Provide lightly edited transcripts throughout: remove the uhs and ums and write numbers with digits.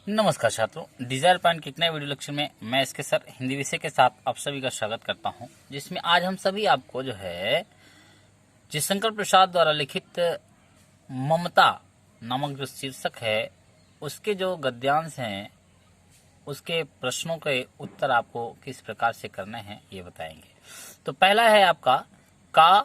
नमस्कार छात्रों, Dzire point के एक नए वीडियो लेक्चर में मैं इसके सर हिंदी विषय के साथ आप सभी का स्वागत करता हूं, जिसमें आज हम सभी आपको जो है जयशंकर प्रसाद द्वारा लिखित ममता नामक जो शीर्षक है उसके जो गद्यांश हैं उसके प्रश्नों के उत्तर आपको किस प्रकार से करने हैं ये बताएंगे। तो पहला है आपका कह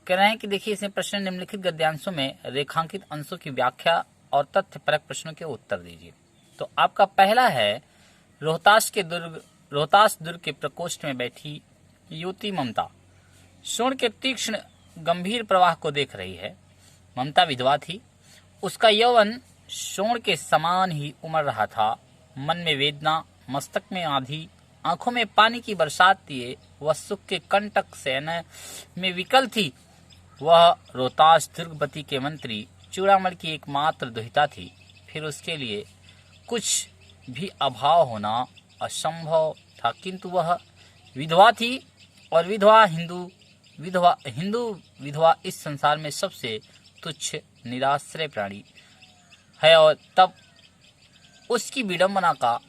रहे हैं कि देखिए इसमें प्रश्न निम्नलिखित गद्यांशों में रेखांकित अंशों की व्याख्या और तथ्यपरक प्रश्नों के उत्तर दीजिए। तो आपका पहला है रोहतास दुर्ग के प्रकोष्ठ में बैठी युवती ममता स्वर्ण के तीक्ष्ण गंभीर प्रवाह को देख रही है। ममता विधवा थी, उसका यौवन स्वर्ण के समान ही उमड़ रहा था। मन में वेदना, मस्तक में आंधी, आंखों में पानी की बरसात दिए वह सुख के कंटक सेना में विकल थी। वह रोहतास दुर्गवती के मंत्री चूड़ामल की एकमात्र दुहिता थी। फिर उसके लिए कुछ भी अभाव होना असंभव था, किंतु वह विधवा थी और विधवा इस संसार में सबसे तुच्छ निराश्रय प्राणी है। और तब उसकी विडंबना का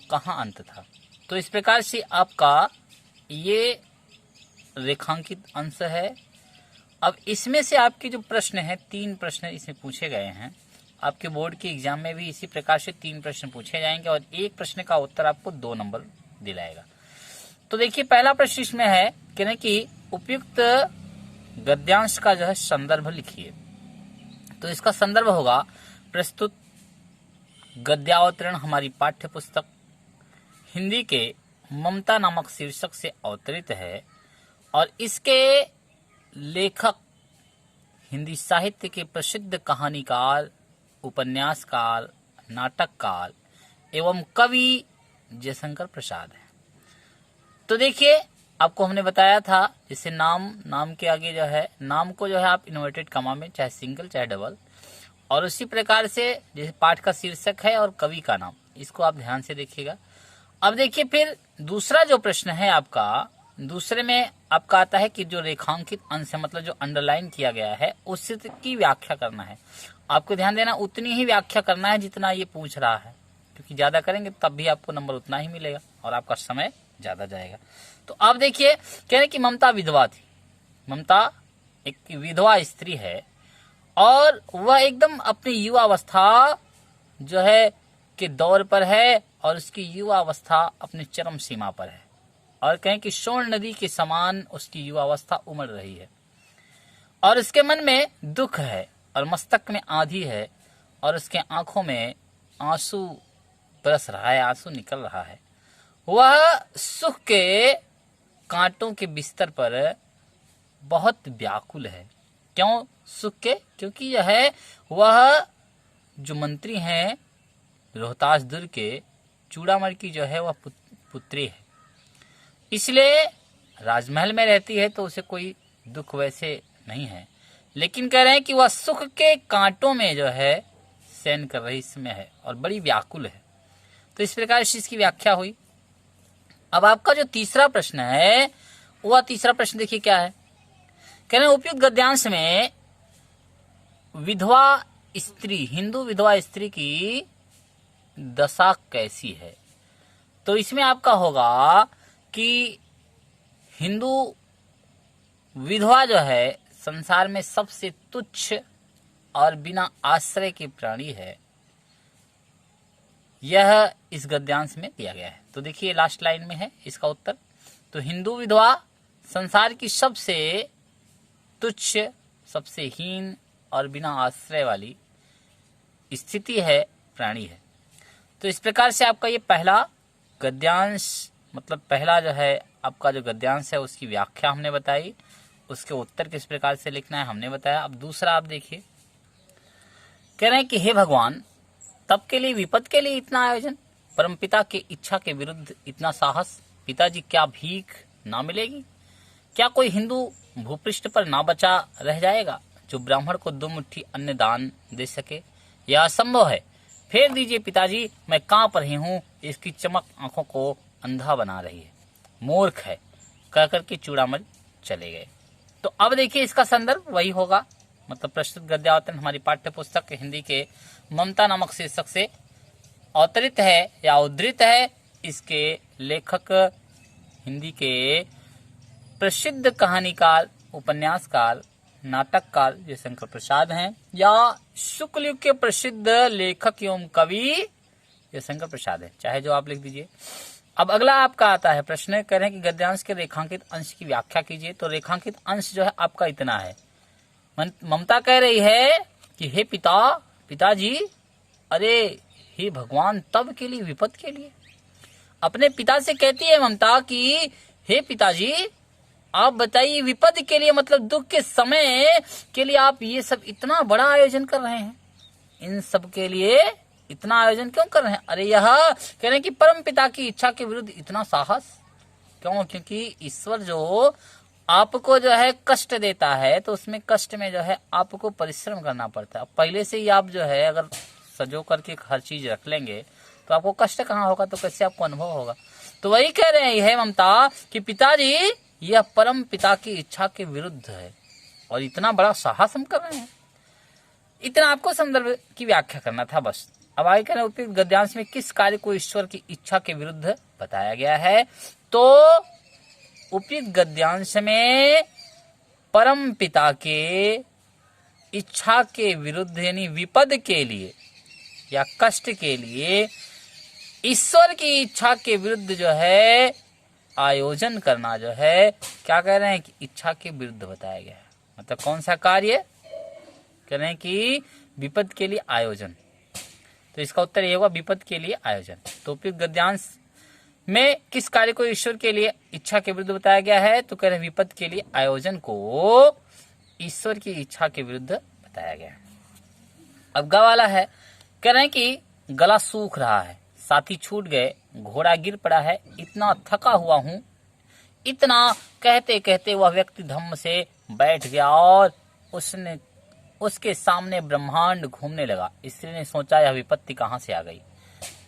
कहाँ अंत था। तो इस प्रकार से आपका ये रेखांकित अंश है। अब इसमें से आपके जो प्रश्न हैं, 3 प्रश्न इसमें पूछे गए हैं। आपके बोर्ड के एग्जाम में भी इसी प्रकार से 3 प्रश्न पूछे जाएंगे और एक प्रश्न का उत्तर आपको 2 नंबर दिलाएगा। तो देखिए पहला प्रश्न इसमें है कहने कि उपयुक्त गद्यांश का जो है संदर्भ लिखिए। तो इसका संदर्भ होगा प्रस्तुत गद्यावतरण हमारी पाठ्य पुस्तक हिंदी के ममता नामक शीर्षक से अवतरित है और इसके लेखक हिंदी साहित्य के प्रसिद्ध कहानीकार, उपन्यासकार, नाटककार एवं कवि जयशंकर प्रसाद है। तो देखिए आपको हमने बताया था जैसे नाम के आगे जो है नाम को जो है आप इन्वर्टेड कॉमा में चाहे सिंगल चाहे डबल, और उसी प्रकार से जैसे पाठ का शीर्षक है और कवि का नाम, इसको आप ध्यान से देखिएगा। अब देखिए फिर दूसरा जो प्रश्न है आपका, दूसरे में आपका आता है कि जो रेखांकित अंश है मतलब जो अंडरलाइन किया गया है उसकी व्याख्या करना है। आपको ध्यान देना उतनी ही व्याख्या करना है जितना ये पूछ रहा है, क्योंकि ज्यादा करेंगे तब भी आपको नंबर उतना ही मिलेगा और आपका समय ज्यादा जाएगा। तो अब देखिए कह रहे कि ममता विधवा थी। ममता एक विधवा स्त्री है और वह एकदम अपनी युवा अवस्था जो है के दौर पर है और उसकी युवा अवस्था अपनी चरम सीमा पर है और कहें कि स्वर्ण नदी के समान उसकी युवा अवस्था उमड़ रही है और उसके मन में दुख है और मस्तक में आंधी है और उसके आंखों में आंसू बरस रहा है, आंसू निकल रहा है। वह सुख के कांटों के बिस्तर पर बहुत व्याकुल है। क्यों सुख के? क्योंकि यह है वह जो मंत्री हैं रोहतास दुर्ग के चूड़ामल की जो है वह पुत्री है, इसलिए राजमहल में रहती है तो उसे कोई दुख वैसे नहीं है, लेकिन कह रहे हैं कि वह सुख के कांटों में जो है शयन कर रही इसमें है और बड़ी व्याकुल है। तो इस प्रकार से इसकी व्याख्या हुई। अब आपका जो तीसरा प्रश्न है वह तीसरा प्रश्न देखिए क्या है। कह रहे हैं उपयुक्त गद्यांश में विधवा स्त्री, हिंदू विधवा स्त्री की दशा कैसी है। तो इसमें आपका होगा कि हिंदू विधवा जो है संसार में सबसे तुच्छ और बिना आश्रय के प्राणी है, यह इस गद्यांश में दिया गया है। तो देखिए लास्ट लाइन में है इसका उत्तर। तो हिंदू विधवा संसार की सबसे तुच्छ, सबसे हीन और बिना आश्रय वाली स्थिति है, प्राणी है। तो इस प्रकार से आपका ये पहला गद्यांश मतलब पहला जो है आपका जो गद्यांश है उसकी व्याख्या हमने बताई, उसके उत्तर किस प्रकार से लिखना है हमने बताया। अब दूसरा आप देखिए, कह रहे हैं कि हे भगवान, तब के लिए विपद के लिए इतना आयोजन, परमपिता के इच्छा के विरुद्ध इतना साहस, पिताजी क्या भीख ना मिलेगी? क्या कोई हिंदू भूपृष्ठ पर ना बचा रह जाएगा जो ब्राह्मण को 2 मुट्ठी अन्न दान दे सके? यह असंभव है। फेर दीजिए पिताजी, मैं कांप रही हूँ, इसकी चमक आंखों को अंधा बना रही है। मूर्ख है, कहकर के चूड़ामल चले गए। तो अब देखिए इसका संदर्भ वही होगा, मतलब प्रस्तुत गद्यावतरण हमारी पाठ्य पुस्तक हिंदी के ममता नामक शीर्षक से अवतरित है या उद्धृत है, इसके लेखक हिंदी के प्रसिद्ध कहानीकार, उपन्यासकार, नाटककार जयशंकर प्रसाद हैं, या शुक्ल युग के प्रसिद्ध लेखक एवं कवि जयशंकर प्रसाद है। चाहे जो आप लिख दीजिए। अब अगला आपका आता है प्रश्न, कह रहे हैं कि गद्यांश के रेखांकित अंश की व्याख्या कीजिए। तो रेखांकित अंश जो है आपका इतना है। ममता कह रही है कि हे पिताजी, अरे हे भगवान, तब के लिए विपद के लिए। अपने पिता से कहती है ममता कि हे पिताजी, आप बताइए विपद के लिए मतलब दुख के समय के लिए आप ये सब इतना बड़ा आयोजन कर रहे हैं, इन सब के लिए इतना आयोजन क्यों कर रहे हैं? अरे यह कह रहे हैं कि परम पिता की इच्छा के विरुद्ध इतना साहस क्यों? क्योंकि ईश्वर जो आपको जो है कष्ट देता है, तो उसमें कष्ट में जो है आपको परिश्रम करना पड़ता है। पहले से ही आप जो है अगर सजो करके हर चीज रख लेंगे तो आपको कष्ट कहाँ होगा, तो कैसे आपको अनुभव होगा? तो वही कह रहे हैं ममता कि पिताजी, यह परम पिता की इच्छा के विरुद्ध है और इतना बड़ा साहस हम कर रहे हैं। इतना आपको संदर्भ की व्याख्या करना था बस। अब आगे कह रहे हैं उपयुक्त गद्यांश में किस कार्य को ईश्वर की इच्छा के विरुद्ध बताया गया है? तो उपयुक्त गद्यांश में परम पिता के इच्छा के विरुद्ध यानी विपद के लिए या कष्ट के लिए ईश्वर की इच्छा के विरुद्ध जो है आयोजन करना जो है, क्या कह रहे हैं कि इच्छा के विरुद्ध बताया गया है। मतलब कौन सा कार्य? कह रहे हैं कि विपद के लिए आयोजन। तो इसका उत्तर ये होगा विपद के लिए आयोजन। तो उपयुक्त गद्यांश में किस कार्य को ईश्वर के लिए इच्छा के विरुद्ध बताया गया है? तो कह रहे हैं विपद के लिए आयोजन को ईश्वर की इच्छा के विरुद्ध बताया गया है। अब गा वाला है, कह रहे हैं कि गला सूख रहा है, साथी छूट गए, घोड़ा गिर पड़ा है, इतना थका हुआ हूं। इतना कहते कहते वह व्यक्ति धम्म से बैठ गया और उसके सामने ब्रह्मांड घूमने लगा। स्त्री ने सोचा यह विपत्ति कहां से आ गई।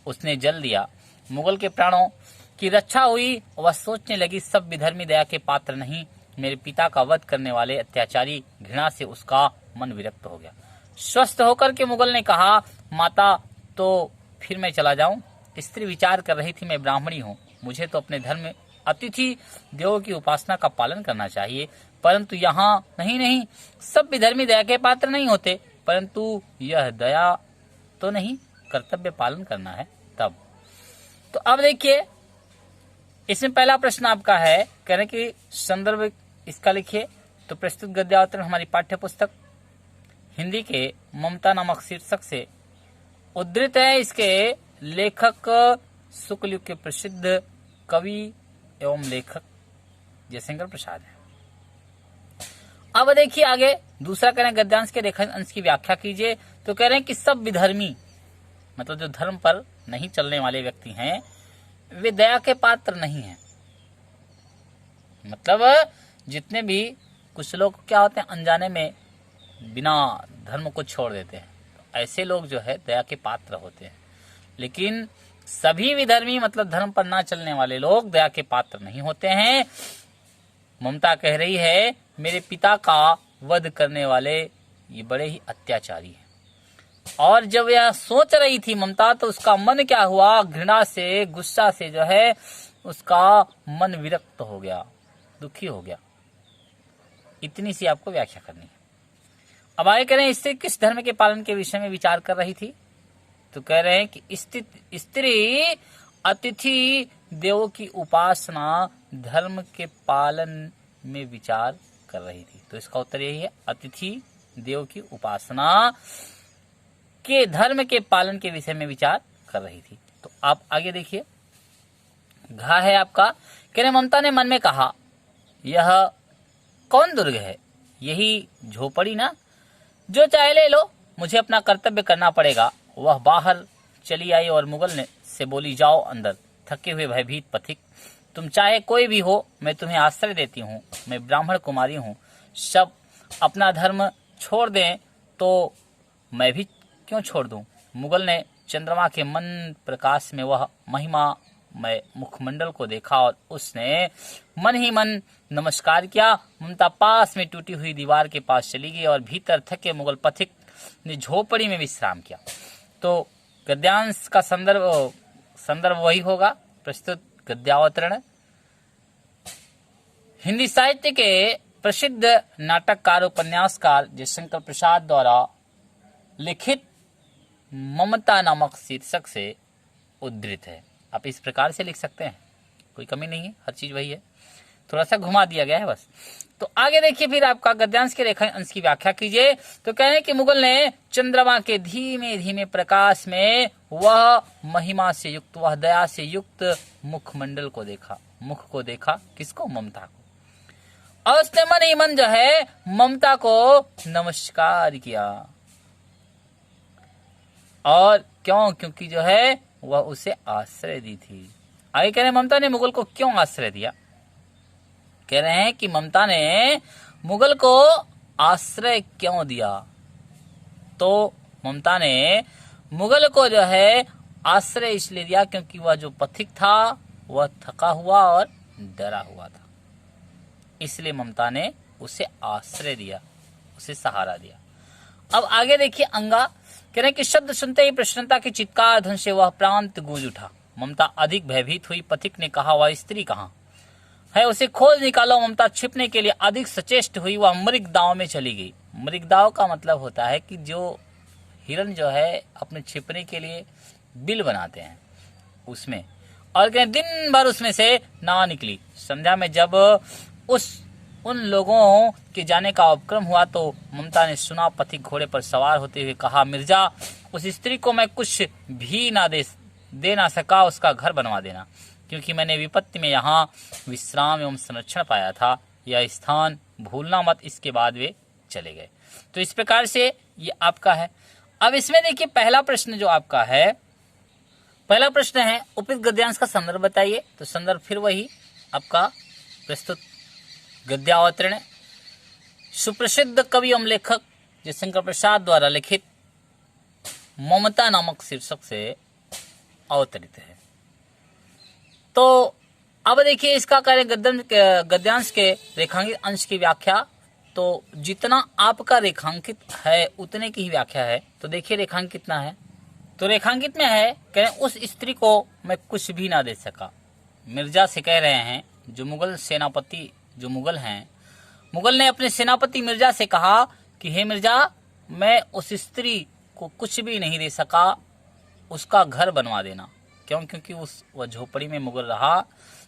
उसने जल दिया, मुगल के प्राणों की रक्षा हुई। वह सोचने लगी सब विधर्मी दया के पात्र नहीं, मेरे पिता का वध करने वाले अत्याचारी। घृणा से उसका मन विरक्त हो गया। स्वस्थ होकर के मुगल ने कहा, माता तो फिर मैं चला जाऊं? स्त्री विचार कर रही थी, मैं ब्राह्मणी हूं, मुझे तो अपने धर्म में अतिथि देवों की उपासना का पालन करना चाहिए, परंतु यहाँ नहीं, सब विधर्मी दया के पात्र नहीं होते, परंतु यह दया तो नहीं, कर्तव्य पालन करना है तब। तो अब देखिए, इसमें पहला प्रश्न आपका है, कह रहे कि संदर्भ इसका लिखिए। तो प्रस्तुत गद्यावतरण हमारी पाठ्य पुस्तक हिंदी के ममता नामक शीर्षक से उद्धृत है। इसके लेखक शुक्ल युग के प्रसिद्ध कवि एवं लेखक जयशंकर प्रसाद है। अब देखिए आगे दूसरा कह रहे हैं गद्यांश के रेखांकित अंश की व्याख्या कीजिए। तो कह रहे हैं कि सब विधर्मी मतलब जो धर्म पर नहीं चलने वाले व्यक्ति हैं वे दया के पात्र नहीं हैं। मतलब जितने भी कुछ लोग क्या होते हैं अनजाने में बिना धर्म को छोड़ देते हैं, तो ऐसे लोग जो है दया के पात्र होते हैं। लेकिन सभी विधर्मी मतलब धर्म पर ना चलने वाले लोग दया के पात्र नहीं होते हैं। ममता कह रही है मेरे पिता का वध करने वाले ये बड़े ही अत्याचारी हैं। और जब यह सोच रही थी ममता तो उसका मन क्या हुआ, घृणा से गुस्सा से जो है उसका मन विरक्त हो गया, दुखी हो गया। इतनी सी आपको व्याख्या करनी है। अब आगे कह रहे हैं स्त्री किस धर्म के पालन के विषय में विचार कर रही थी? तो कह रहे हैं कि स्त्री अतिथि देवों की उपासना धर्म के पालन में विचार कर रही थी। तो इसका उत्तर यही है, अतिथि देव की उपासना के धर्म के पालन के विषय में विचार कर रही थी। तो आप आगे देखिए, घा है आपका, कह रहे ममता ने मन में कहा यह कौन दुर्ग है, यही झोपड़ी ना, जो चाहे ले लो, मुझे अपना कर्तव्य करना पड़ेगा। वह बाहर चली आई और मुगल ने से बोली जाओ अंदर, थके हुए भयभीत पथिक, तुम चाहे कोई भी हो मैं तुम्हें आश्रय देती हूँ, मैं ब्राह्मण कुमारी हूँ, सब अपना धर्म छोड़ दें तो मैं भी क्यों छोड़ दूं। मुगल ने चंद्रमा के मन प्रकाश में वह महिमा में मुखमंडल को देखा और उसने मन ही मन नमस्कार किया। ममता पास में टूटी हुई दीवार के पास चली गई और भीतर थके मुगल पथिक ने झोपड़ी में विश्राम किया। तो गद्यांश का संदर्भ वही होगा। प्रस्तुत गद्यावतरण हिंदी साहित्य के प्रसिद्ध नाटककार उपन्यासकार जयशंकर प्रसाद द्वारा लिखित ममता नामक शीर्षक से उद्धृत है। आप इस प्रकार से लिख सकते हैं, कोई कमी नहीं है, हर चीज वही है, थोड़ा सा घुमा दिया गया है बस। तो आगे देखिए फिर आपका गद्यांश के रेखा अंश की व्याख्या कीजिए। तो कह रहे हैं कि मुगल ने चंद्रमा के धीमे धीमे प्रकाश में वह महिमा से युक्त, वह दया से युक्त मुखमंडल को देखा, मुख को देखा, किसको? ममता को। और उसने मन ही मन जो है ममता को नमस्कार किया। और क्यों? क्योंकि जो है वह उसे आश्रय दी थी। आगे कह रहे हैं ममता ने मुगल को क्यों आश्रय दिया? कह रहे हैं कि ममता ने मुगल को आश्रय क्यों दिया? तो ममता ने मुगल को जो है आश्रय इसलिए दिया क्योंकि वह जो पथिक था वह थका हुआ और डरा हुआ था, इसलिए ममता ने उसे आश्रय दिया, उसे सहारा दिया। अब आगे देखिए अंगा। कह रहे हैं कि शब्द सुनते ही प्रसन्नता की चित्कार ध्वनि से वह प्रांत गूंज उठा। ममता अधिक भयभीत हुई। पथिक ने कहा, वह स्त्री कहाँ है? उसे खोज निकालो। ममता छिपने के लिए अधिक सचेष्ट हुई। वह मृगदाव में चली गई। मृगदाव का मतलब होता है कि जो हिरन जो है अपने छिपने के लिए बिल बनाते हैं उसमें, और कहें दिन भर उसमें से ना निकली। संध्या में जब उन लोगों के जाने का उपक्रम हुआ तो ममता ने सुना पथिक घोड़े पर सवार होते हुए कहा, मिर्जा, उस स्त्री को मैं कुछ भी ना दे ना सका, उसका घर बनवा देना, क्योंकि मैंने विपत्ति में यहाँ विश्राम एवं संरक्षण पाया था। यह स्थान भूलना मत। इसके बाद वे चले गए। तो इस प्रकार से ये आपका है। अब इसमें देखिए पहला प्रश्न जो आपका है, पहला प्रश्न है उपयुक्त गद्यांश का संदर्भ बताइए। तो संदर्भ फिर वही आपका प्रस्तुत गद्यावतरण सुप्रसिद्ध कवि एवं लेखक जयशंकर प्रसाद द्वारा लिखित ममता नामक शीर्षक से अवतरित है। तो अब देखिए इसका कार्य गद्यांश के रेखांकित अंश की व्याख्या। तो जितना आपका रेखांकित है उतने की ही व्याख्या है। तो देखिए रेखांकित कितना है। तो रेखांकित में है, कह रहे हैं उस स्त्री को मैं कुछ भी ना दे सका। मिर्जा से कह रहे हैं, जो मुगल सेनापति जो मुगल हैं, मुगल ने अपने सेनापति मिर्जा से कहा कि हे मिर्जा, मैं उस स्त्री को कुछ भी नहीं दे सका, उसका घर बनवा देना। क्यों? क्योंकि वह झोपड़ी में मुगल रहा।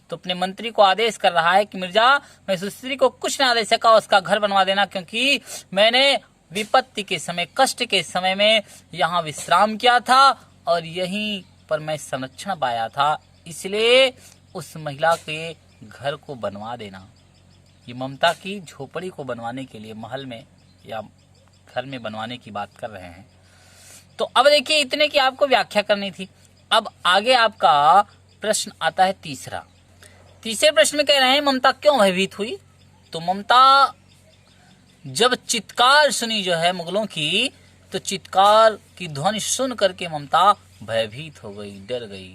तो अपने मंत्री को आदेश कर रहा है कि मिर्जा, मैं उस स्त्री को कुछ ना दे सका, उसका घर बनवा देना, क्योंकि मैंने विपत्ति के समय, कष्ट के समय में यहाँ विश्राम किया था और यहीं पर मैं संरक्षण पाया था, इसलिए उस महिला के घर को बनवा देना। ये ममता की झोपड़ी को बनवाने के लिए महल में या घर में बनवाने की बात कर रहे हैं। तो अब देखिए इतने की आपको व्याख्या करनी थी। अब आगे आपका प्रश्न आता है तीसरा। तीसरे प्रश्न में कह रहे हैं ममता क्यों भयभीत हुई? तो ममता जब चित्कार सुनी जो है मुगलों की, तो चित्कार की ध्वनि सुन करके ममता भयभीत हो गई, डर गई।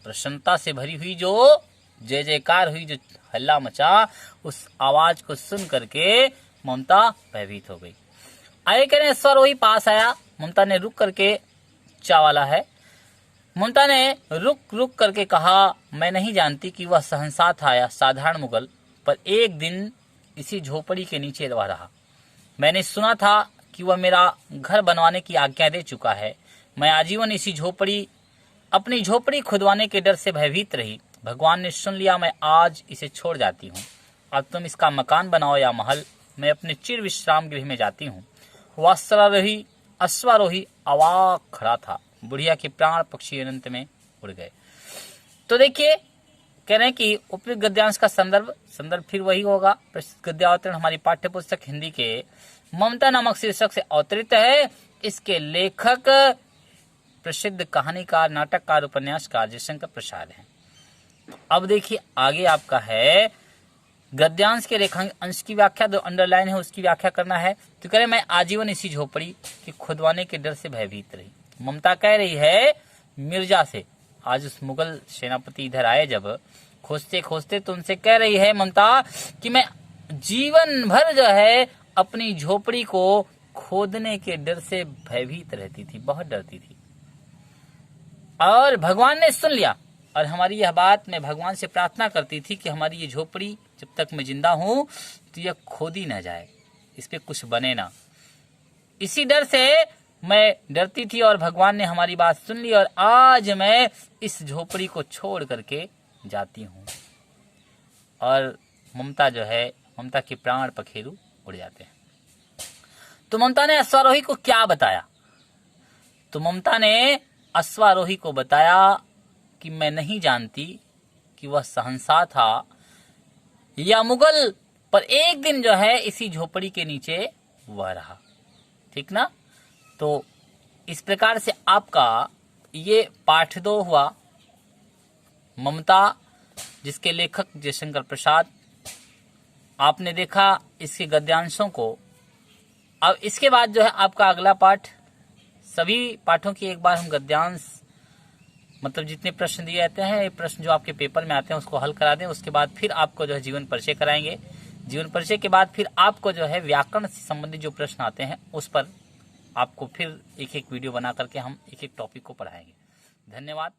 प्रसन्नता से भरी हुई जो जय जयकार हुई, जो हल्ला मचा, उस आवाज को सुन करके ममता भयभीत हो गई। आगे कह रहे हैं स्वरोही पास आया। ममता ने रुक करके, चा वाला है, ममता ने रुक करके कहा, मैं नहीं जानती कि वह सहनसा था या साधारण मुगल, पर एक दिन इसी झोपड़ी के नीचे रहा। मैंने सुना था कि वह मेरा घर बनवाने की आज्ञा दे चुका है। मैं आजीवन इसी अपनी झोपड़ी खुदवाने के डर से भयभीत रही। भगवान ने सुन लिया, मैं आज इसे छोड़ जाती हूँ। अब तुम इसका मकान बनाओ या महल, मैं अपने चिर विश्राम गृह में जाती हूँ। वह अश्वारोही अवाक खड़ा था। बुढ़िया के प्राण पक्षी अनंत में उड़ गए। तो देखिए कह रहे हैं कि उपयुक्त गद्यांश का संदर्भ फिर वही होगा। प्रस्तुत गद्यावतरण हमारी पाठ्य पुस्तक हिंदी के ममता नामक शीर्षक से अवतरित है। इसके लेखक प्रसिद्ध कहानीकार, नाटककार, उपन्यासकार जयशंकर प्रसाद हैं। अब देखिए आगे आपका है गद्यांश के रेखांकित अंश की व्याख्या। जो अंडरलाइन है उसकी व्याख्या करना है। तो कह रहे मैं आजीवन इसी झोपड़ी के खुदवाने के डर से भयभीत रही। ममता कह रही है मिर्जा से, आज उस मुगल सेनापति इधर आए जब खोजते खोजते, तो उनसे कह रही है ममता कि मैं जीवन भर जो है अपनी झोपड़ी को खोदने के डर से भयभीत रहती थी, बहुत डरती थी। और भगवान ने सुन लिया। और हमारी यह बात मैं भगवान से प्रार्थना करती थी कि हमारी ये झोपड़ी जब तक मैं जिंदा हूं तो यह खोदी ना जाए, इस पे कुछ बने ना। इसी डर से मैं डरती थी और भगवान ने हमारी बात सुन ली और आज मैं इस झोपड़ी को छोड़ करके जाती हूं। और ममता जो है, ममता के प्राण पखेरु उड़ जाते हैं। तो ममता ने अश्वारोही को क्या बताया? तो ममता ने अश्वारोही को बताया कि मैं नहीं जानती कि वह शहंशाह था या मुगल, पर एक दिन जो है इसी झोपड़ी के नीचे वह रहा। ठीक ना? तो इस प्रकार से आपका ये पाठ 2 हुआ, ममता, जिसके लेखक जयशंकर प्रसाद। आपने देखा इसके गद्यांशों को। अब इसके बाद जो है आपका अगला पाठ, सभी पाठों की एक बार हम गद्यांश, मतलब जितने प्रश्न दिए जाते हैं, ये प्रश्न जो आपके पेपर में आते हैं उसको हल करा दें। उसके बाद फिर आपको जो है जीवन परिचय कराएंगे। जीवन परिचय के बाद फिर आपको जो है व्याकरण से संबंधित जो प्रश्न आते हैं उस पर आपको फिर एक एक वीडियो बना करके हम एक एक टॉपिक को पढ़ाएंगे। धन्यवाद।